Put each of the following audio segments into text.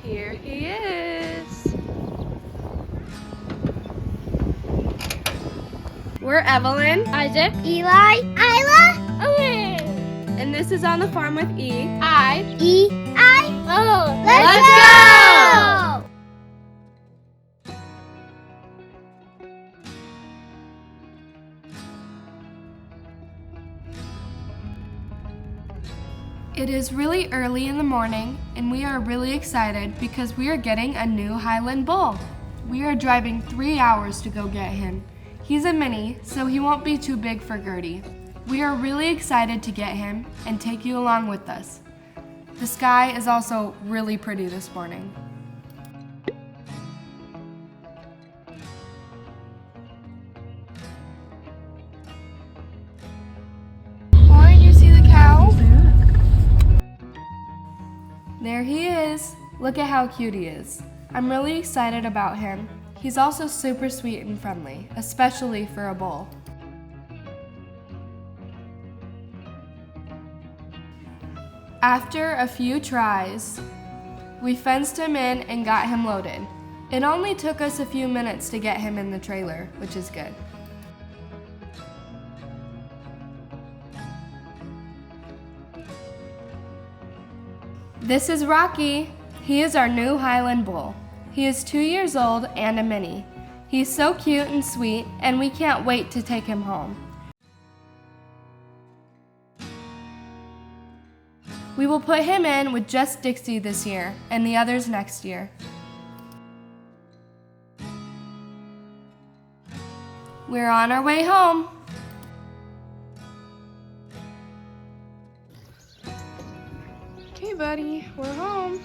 Here he is. We're Evelyn, Isaac, Eli, Isla, Owen. And this is On the Farm with E. I-E-I-O. Let's go! It is really early in the morning, and we are really excited because we are getting a new Highland Bull. We are driving 3 hours to go get him. He's a mini, so he won't be too big for Gertie. We are really excited to get him and take you along with us. The sky is also really pretty this morning. Lauren, you see the cow? There he is. Look at how cute he is. I'm really excited about him. He's also super sweet and friendly, especially for a bull. After a few tries, we fenced him in and got him loaded. It only took us a few minutes to get him in the trailer, which is good. This is Rocky. He is our new Highland Bull. He is 2 years old and a mini. He's so cute and sweet, and we can't wait to take him home. We will put him in with just Dixie this year, and the others next year. We're on our way home. Okay, buddy, we're home.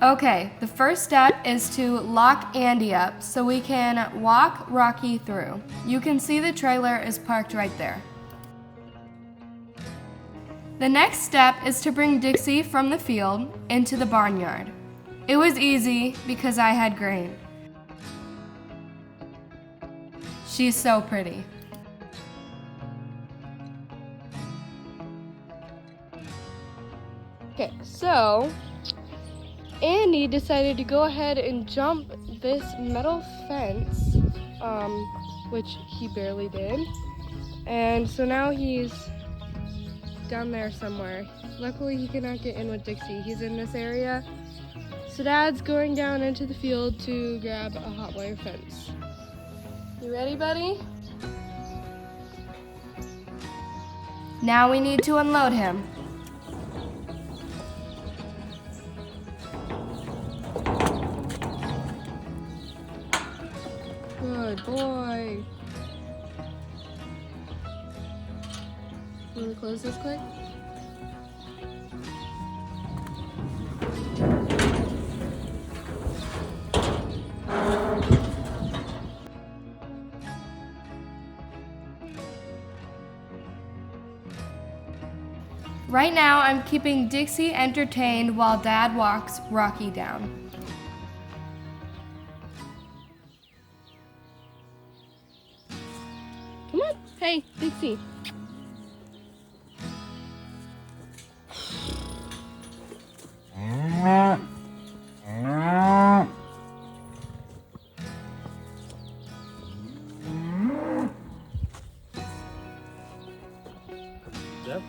Okay, the first step is to lock Andy up so we can walk Rocky through. You can see the trailer is parked right there. The next step is to bring Dixie from the field into the barnyard. It was easy because I had grain. She's so pretty. Okay, so Andy decided to go ahead and jump this metal fence, which he barely did. And so now he's down there somewhere. Luckily he cannot get in with Dixie. He's in this area. So Dad's going down into the field to grab a hot wire fence. You ready, buddy? Now we need to unload him. Good boy. You want to close this quick? Right now, I'm keeping Dixie entertained while Dad walks Rocky down. Come on. Hey, Dixie. Yep.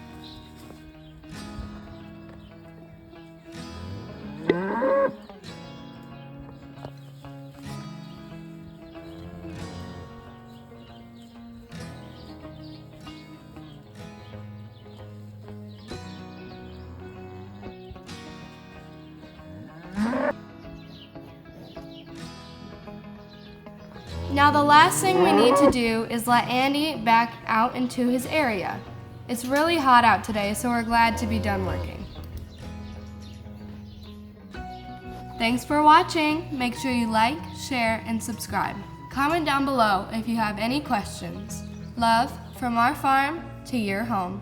Now the last thing we need to do is let Andy back out into his area. It's really hot out today, so we're glad to be done working. Thanks for watching. Make sure you like, share, and subscribe. Comment down below if you have any questions. Love from our farm to your home.